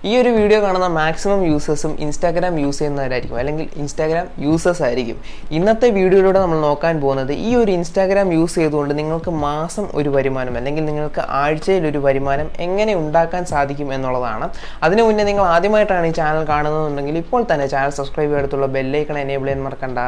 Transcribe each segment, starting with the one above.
ഈ ഒരു വീഡിയോ കാണുന്ന മാക്സിമം യൂസേഴ്സും ഇൻസ്റ്റാഗ്രാം യൂസ് ചെയ്യുന്നവരായിരിക്കും, അല്ലെങ്കിൽ ഇൻസ്റ്റാഗ്രാം യൂസേഴ്സ് ആയിരിക്കും. ഇന്നത്തെ വീഡിയോയിലൂടെ നമ്മൾ നോക്കാൻ പോകുന്നത് ഈ ഒരു ഇൻസ്റ്റാഗ്രാം യൂസ് ചെയ്തുകൊണ്ട് നിങ്ങൾക്ക് മാസം ഒരു വരുമാനം അല്ലെങ്കിൽ നിങ്ങൾക്ക് ആഴ്ചയിൽ ഒരു വരുമാനം എങ്ങനെ ഉണ്ടാക്കാൻ സാധിക്കും എന്നുള്ളതാണ്. അതിനു മുന്നേ നിങ്ങൾ ആദ്യമായിട്ടാണ് ഈ ചാനൽ കാണുന്നതെന്നുണ്ടെങ്കിൽ ഇപ്പോൾ തന്നെ ചാനൽ സബ്സ്ക്രൈബ് ചെയ്തെടുത്തുള്ള ബെല്ലൈക്കൺ എനേബിൾ ചെയ്യാൻ മറക്കണ്ട.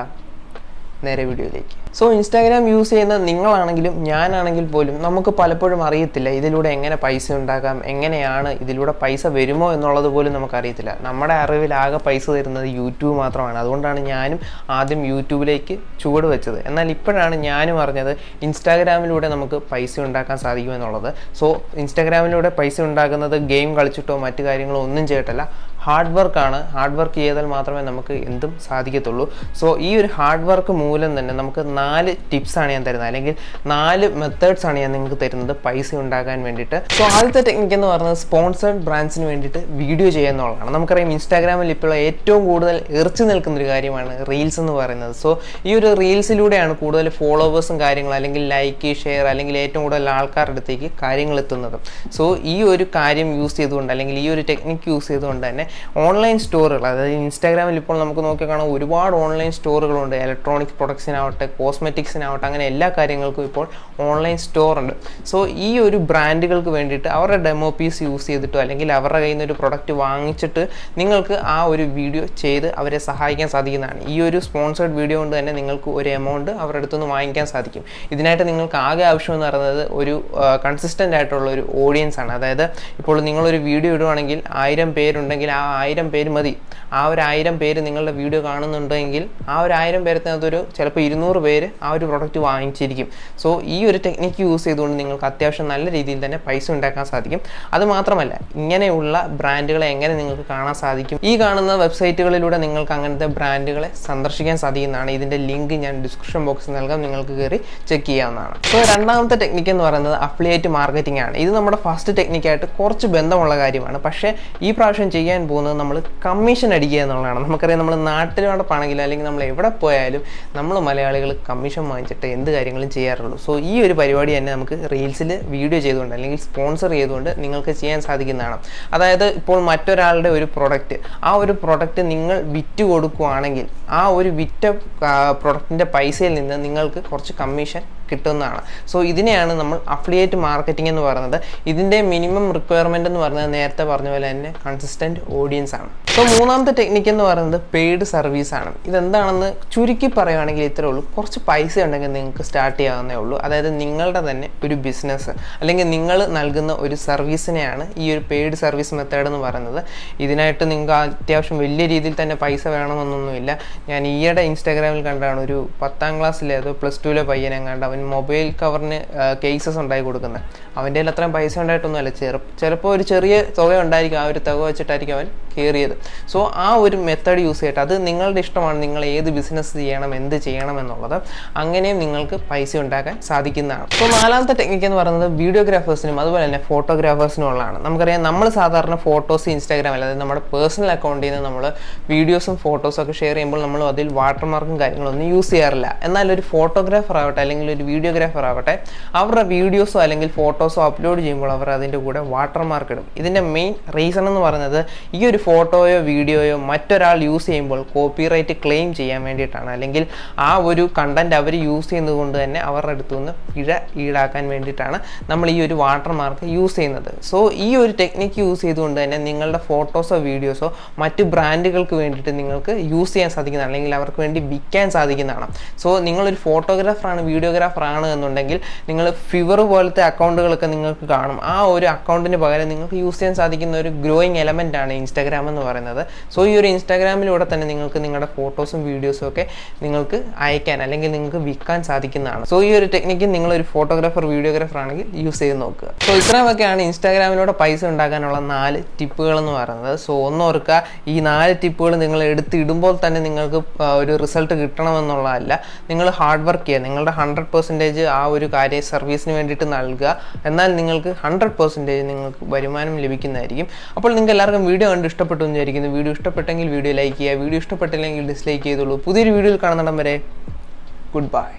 നേരെ വീഡിയോയിലേക്ക്. സോ ഇൻസ്റ്റാഗ്രാം യൂസ് ചെയ്യുന്ന നിങ്ങളാണെങ്കിലും ഞാനാണെങ്കിൽ പോലും നമുക്ക് പലപ്പോഴും അറിയത്തില്ല ഇതിലൂടെ എങ്ങനെ പൈസ ഉണ്ടാക്കാം, എങ്ങനെയാണ് ഇതിലൂടെ പൈസ വരുമോ എന്നുള്ളത് പോലും നമുക്കറിയത്തില്ല. നമ്മുടെ അറിവിലാകെ പൈസ തരുന്നത് യൂട്യൂബ് മാത്രമാണ്. അതുകൊണ്ടാണ് ഞാനും ആദ്യം യൂട്യൂബിലേക്ക് ചുവട് വെച്ചത്. എന്നാൽ ഇപ്പോഴാണ് ഞാനും അറിഞ്ഞത് ഇൻസ്റ്റാഗ്രാമിലൂടെ നമുക്ക് പൈസ ഉണ്ടാക്കാൻ സാധിക്കുമെന്നുള്ളത്. സോ ഇൻസ്റ്റാഗ്രാമിലൂടെ പൈസ ഉണ്ടാക്കുന്നത് ഗെയിം കളിച്ചിട്ടോ മറ്റു കാര്യങ്ങളോ ഒന്നും ചെയ്തിട്ടല്ല, ഹാർഡ് വർക്കാണ്. ഹാർഡ് വർക്ക് ചെയ്താൽ മാത്രമേ നമുക്ക് എന്തും സാധിക്കത്തുള്ളൂ. സോ ഈ ഒരു ഹാർഡ് വർക്ക് മൂലം തന്നെ നമുക്ക് 4 ടിപ്സാണ് ഞാൻ തരുന്നത്, അല്ലെങ്കിൽ 4 മെത്തേഡ്സാണ് ഞാൻ നിങ്ങൾക്ക് തരുന്നത് പൈസ ഉണ്ടാക്കാൻ വേണ്ടിയിട്ട്. സോ ആദ്യത്തെ ടെക്നിക്ക് എന്ന് പറയുന്നത് സ്പോൺസേഡ് ബ്രാൻഡ്സിന് വേണ്ടിയിട്ട് വീഡിയോ ചെയ്യുന്നതാണ്. നമുക്കറിയാം ഇൻസ്റ്റാഗ്രാമിൽ ഇപ്പോൾ ഏറ്റവും കൂടുതൽ എറിച്ചു നിൽക്കുന്നൊരു കാര്യമാണ് റീൽസ് എന്ന് പറയുന്നത്. സോ ഈ ഒരു റീൽസിലൂടെയാണ് കൂടുതൽ ഫോളോവേഴ്സും കാര്യങ്ങളും, അല്ലെങ്കിൽ ലൈക്ക്, ഷെയർ, അല്ലെങ്കിൽ ഏറ്റവും കൂടുതൽ ആൾക്കാരുടെ അടുത്തേക്ക് കാര്യങ്ങൾ എത്തുന്നത്. സോ ഈ ഒരു കാര്യം യൂസ് ചെയ്തുകൊണ്ട്, അല്ലെങ്കിൽ ഈ ഒരു ടെക്നിക്ക് യൂസ് ചെയ്തുകൊണ്ട് തന്നെ ഓൺലൈൻ സ്റ്റോറുകൾ, അതായത് ഇൻസ്റ്റാഗ്രാമിൽ ഇപ്പോൾ നമുക്ക് നോക്കി കാണാം ഒരുപാട് ഓൺലൈൻ സ്റ്റോറുകളുണ്ട്. ഇലക്ട്രോണിക്സ് പ്രൊഡക്ട്സിനാവട്ടെ, കോസ്മെറ്റിക്സിനാവട്ടെ, അങ്ങനെ എല്ലാ കാര്യങ്ങൾക്കും ഇപ്പോൾ ഓൺലൈൻ സ്റ്റോർ ഉണ്ട്. സോ ഈ ഒരു ബ്രാൻഡുകൾക്ക് വേണ്ടിയിട്ട് അവരുടെ ഡെമോ പീസ് യൂസ് ചെയ്തിട്ടോ, അല്ലെങ്കിൽ അവരുടെ കയ്യിൽ നിന്ന് ഒരു പ്രൊഡക്റ്റ് വാങ്ങിച്ചിട്ട് നിങ്ങൾക്ക് ആ ഒരു വീഡിയോ ചെയ്ത് അവരെ സഹായിക്കാൻ സാധിക്കുന്നതാണ്. ഈ ഒരു സ്പോൺസേഡ് വീഡിയോ കൊണ്ട് തന്നെ നിങ്ങൾക്ക് ഒരു എമൗണ്ട് അവരുടെ അടുത്തുനിന്ന് വാങ്ങിക്കാൻ സാധിക്കും. ഇതിനായിട്ട് നിങ്ങൾക്ക് ആകെ ആവശ്യമെന്ന് പറയുന്നത് ഒരു കൺസിസ്റ്റൻ്റ് ആയിട്ടുള്ള ഒരു ഓഡിയൻസ് ആണ്. അതായത് ഇപ്പോൾ നിങ്ങളൊരു വീഡിയോ ഇടുവാണെങ്കിൽ 1000 പേരുണ്ടെങ്കിൽ ആ 1000 പേര് മതി. ആ ഒരു 1000 പേര് നിങ്ങളുടെ വീഡിയോ കാണുന്നുണ്ടെങ്കിൽ ആ ഒരു 1000 പേരത്തിനകത്തൊരു ചിലപ്പോൾ 200 പേര് ആ ഒരു പ്രൊഡക്റ്റ് വാങ്ങിച്ചിരിക്കും. സോ ഈ ഒരു ടെക്നിക്ക് യൂസ് ചെയ്തുകൊണ്ട് നിങ്ങൾക്ക് അത്യാവശ്യം നല്ല രീതിയിൽ തന്നെ പൈസ ഉണ്ടാക്കാൻ സാധിക്കും. അതുമാത്രമല്ല, ഇങ്ങനെയുള്ള ബ്രാൻഡുകളെ എങ്ങനെ നിങ്ങൾക്ക് കാണാൻ സാധിക്കും? ഈ കാണുന്ന വെബ്സൈറ്റുകളിലൂടെ നിങ്ങൾക്ക് അങ്ങനത്തെ ബ്രാൻഡുകളെ സന്ദർശിക്കാൻ സാധിക്കുന്നതാണ്. ഇതിൻ്റെ ലിങ്ക് ഞാൻ ഡിസ്ക്രിപ്ഷൻ ബോക്സിൽ നൽകാം, നിങ്ങൾക്ക് കയറി ചെക്ക് ചെയ്യാവുന്നതാണ്. സോ രണ്ടാമത്തെ ടെക്നിക്ക് എന്ന് പറയുന്നത് അഫിലിയേറ്റ് മാർക്കറ്റിംഗ് ആണ്. ഇത് നമ്മുടെ ഫസ്റ്റ് ടെക്നിക്കായിട്ട് കുറച്ച് ബന്ധമുള്ള കാര്യമാണ്. പക്ഷേ ഈ പ്രാവശ്യം ചെയ്യാൻ പോകുന്നത് നമ്മൾ കമ്മീഷൻ അടിക്കുക എന്നുള്ളതാണ്. നമുക്കറിയാം നമ്മൾ നാട്ടിലോടൊപ്പാണെങ്കിലും അല്ലെങ്കിൽ നമ്മൾ എവിടെ പോയാലും നമ്മൾ മലയാളികൾ കമ്മീഷൻ വാങ്ങിച്ചിട്ട് എന്ത് കാര്യങ്ങളും ചെയ്യാറുള്ളൂ. സോ ഈ ഒരു പരിപാടി തന്നെ നമുക്ക് റീൽസിൽ വീഡിയോ ചെയ്തുകൊണ്ട് അല്ലെങ്കിൽ സ്പോൺസർ ചെയ്തുകൊണ്ട് നിങ്ങൾക്ക് ചെയ്യാൻ സാധിക്കുന്നതാണ്. അതായത് ഇപ്പോൾ മറ്റൊരാളുടെ ഒരു പ്രൊഡക്റ്റ്, ആ ഒരു പ്രൊഡക്റ്റ് നിങ്ങൾ വിറ്റ് കൊടുക്കുകയാണെങ്കിൽ ആ ഒരു വിറ്റ പ്രൊഡക്റ്റിൻ്റെ പൈസയിൽ നിന്ന് നിങ്ങൾക്ക് കുറച്ച് കമ്മീഷൻ കിട്ടുന്നതാണ്. സോ ഇതിനെയാണ് നമ്മൾ അഫിലിയേറ്റ് മാർക്കറ്റിംഗ് എന്ന് പറയുന്നത്. ഇതിൻ്റെ മിനിമം റിക്വയർമെൻറ്റ് എന്ന് പറയുന്നത് നേരത്തെ പറഞ്ഞ പോലെ തന്നെ കൺസിസ്റ്റൻറ്റ് ഓഡിയൻസ് ആണ്. സോ മൂന്നാമത്തെ ടെക്നിക്ക് എന്ന് പറയുന്നത് പെയ്ഡ് സർവീസ് ആണ്. ഇതെന്താണെന്ന് ചുരുക്കി പറയുകയാണെങ്കിൽ ഇത്രേ ഉള്ളൂ. കുറച്ച് പൈസ ഉണ്ടെങ്കിൽ നിങ്ങൾക്ക് സ്റ്റാർട്ട് ചെയ്യാവുന്നേ ഉള്ളൂ. അതായത് നിങ്ങളുടെ തന്നെ ഒരു ബിസിനസ് അല്ലെങ്കിൽ നിങ്ങൾ നൽകുന്ന ഒരു സർവീസിനെയാണ് ഈ ഒരു പെയ്ഡ് സർവീസ് മെത്തേഡ് എന്ന് പറയുന്നത്. ഇതിനായിട്ട് നിങ്ങൾക്ക് അത്യാവശ്യം വലിയ രീതിയിൽ തന്നെ പൈസ വേണമെന്നൊന്നുമില്ല. ഞാൻ ഈയിടെ ഇൻസ്റ്റാഗ്രാമിൽ കണ്ടാണ് ഒരു 10ാം ക്ലാസ്സിലെ അതോ +2 പയ്യനെ കണ്ട മൊബൈൽ കവറിന് കേസസ് ഉണ്ടായി കൊടുക്കുന്നത്. അവൻ്റെ കയ്യിൽ അത്രയും പൈസ ഉണ്ടായിട്ടൊന്നുമല്ല, ചിലപ്പോൾ ഒരു ചെറിയ തുക ഉണ്ടായിരിക്കും. ആ ഒരു തുക വെച്ചിട്ടായിരിക്കും അവൻ കയറിയത്. സോ ആ ഒരു മെത്തേഡ് യൂസ് ചെയ്തിട്ട്, അത് നിങ്ങളുടെ ഇഷ്ടമാണ്, നിങ്ങൾ ഏത് ബിസിനസ് ചെയ്യണം, എന്ത് ചെയ്യണം എന്നുള്ളത്. അങ്ങനെയും നിങ്ങൾക്ക് പൈസ ഉണ്ടാക്കാൻ സാധിക്കുന്നതാണ്. സോ നാലാമത്തെ ടെക്നിക്ക് എന്ന് പറയുന്നത് വീഡിയോഗ്രാഫേഴ്സിനും അതുപോലെ തന്നെ ഫോട്ടോഗ്രാഫേഴ്സിനും ഉള്ളതാണ്. നമുക്കറിയാം നമ്മൾ സാധാരണ ഫോട്ടോസ് ഇൻസ്റ്റാഗ്രാമിൽ, അതായത് നമ്മുടെ പേഴ്സണൽ അക്കൗണ്ടിൽ നിന്ന് നമ്മൾ വീഡിയോസും ഫോട്ടോസും ഒക്കെ ഷെയർ ചെയ്യുമ്പോൾ നമ്മൾ അതിൽ വാട്ടർമാർക്കും കാര്യങ്ങളൊന്നും യൂസ് ചെയ്യാറില്ല. എന്നാൽ ഒരു ഫോട്ടോഗ്രാഫർ ആവട്ടെ അല്ലെങ്കിൽ ഒരു വീഡിയോഗ്രാഫർ ആവട്ടെ, അവരുടെ വീഡിയോസോ അല്ലെങ്കിൽ ഫോട്ടോസോ അപ്ലോഡ് ചെയ്യുമ്പോൾ അവർ അതിൻ്റെ കൂടെ വാട്ടർമാർക്ക് ഇടും. ഇതിൻ്റെ മെയിൻ റീസൺ എന്ന് പറയുന്നത് ഈ ഒരു ഫോട്ടോയോ വീഡിയോയോ മറ്റൊരാൾ യൂസ് ചെയ്യുമ്പോൾ കോപ്പിറൈറ്റ് ക്ലെയിം ചെയ്യാൻ വേണ്ടിയിട്ടാണ്, അല്ലെങ്കിൽ ആ ഒരു കണ്ടന്റ് അവർ യൂസ് ചെയ്യുന്നത് കൊണ്ട് തന്നെ അവരുടെ അടുത്തു നിന്ന് പിഴ ഈടാക്കാൻ വേണ്ടിയിട്ടാണ് നമ്മൾ ഈ ഒരു വാട്ടർമാർക്ക് യൂസ് ചെയ്യുന്നത്. സോ ഈ ഒരു ടെക്നിക്ക് യൂസ് ചെയ്തുകൊണ്ട് തന്നെ നിങ്ങളുടെ ഫോട്ടോസോ വീഡിയോസോ മറ്റ് ബ്രാൻഡുകൾക്ക് വേണ്ടിയിട്ട് നിങ്ങൾക്ക് യൂസ് ചെയ്യാൻ സാധിക്കുന്നതാണ്, അല്ലെങ്കിൽ അവർക്ക് വേണ്ടി വിൽക്കാൻ സാധിക്കുന്നതാണ്. സോ നിങ്ങളൊരു ഫോട്ടോഗ്രാഫറാണ്, വീഡിയോഗ്രാഫറാണ് എന്നുണ്ടെങ്കിൽ നിങ്ങൾ ഫിവർ പോലത്തെ അക്കൗണ്ടുകളൊക്കെ നിങ്ങൾക്ക് കാണും. ആ ഒരു അക്കൗണ്ടിന് പകരം നിങ്ങൾക്ക് യൂസ് ചെയ്യാൻ സാധിക്കുന്ന ഒരു ഗ്രോയിങ് എലമെൻ്റ് ആണ് ഇൻസ്റ്റാഗ്രാം എന്ന് പറയുന്നത്. സോ ഈ ഒരു ഇൻസ്റ്റാഗ്രാമിലൂടെ തന്നെ നിങ്ങൾക്ക് നിങ്ങളുടെ ഫോട്ടോസും വീഡിയോസും ഒക്കെ നിങ്ങൾക്ക് അയക്കാൻ അല്ലെങ്കിൽ നിങ്ങൾക്ക് വിൽക്കാൻ സാധിക്കുന്നതാണ്. സോ ഈ ഒരു ടെക്നിക്ക് നിങ്ങളൊരു ഫോട്ടോഗ്രാഫർ, വീഡിയോഗ്രാഫർ ആണെങ്കിൽ യൂസ് ചെയ്ത് നോക്കുക. സോ ഇത്രയുമൊക്കെയാണ് ഇൻസ്റ്റാഗ്രാമിലൂടെ പൈസ ഉണ്ടാക്കാനുള്ള 4 ടിപ്പുകൾ എന്ന് പറയുന്നത്. സോ ഓർക്കുക, ഈ 4 ടിപ്പുകൾ നിങ്ങൾ എടുത്തിടുമ്പോൾ തന്നെ നിങ്ങൾക്ക് ഒരു റിസൾട്ട് കിട്ടണമെന്നുള്ളതല്ല. നിങ്ങൾ ഹാർഡ് വർക്ക് ചെയ്യുക, നിങ്ങളുടെ 100% ആ ഒരു കാര്യ സർവീസിന് വേണ്ടിയിട്ട് നൽകുക. എന്നാൽ നിങ്ങൾക്ക് 100% നിങ്ങൾക്ക് വരുമാനം ലഭിക്കുന്നതായിരിക്കും. അപ്പോൾ നിങ്ങൾക്ക് എല്ലാവർക്കും വീഡിയോ കണ്ട് ഇഷ്ടപ്പെട്ടു എന്ന് വിചാരിക്കുന്നു. വീഡിയോ ഇഷ്ടപ്പെട്ടെങ്കിൽ വീഡിയോ ലൈക്ക് ചെയ്യുക, വീഡിയോ ഇഷ്ടപ്പെട്ടില്ലെങ്കിൽ ഡിസ്ലൈക്ക് ചെയ്തോളൂ. പുതിയൊരു വീഡിയോയിൽ കാണുന്നിടം വരെ ഗുഡ് ബൈ.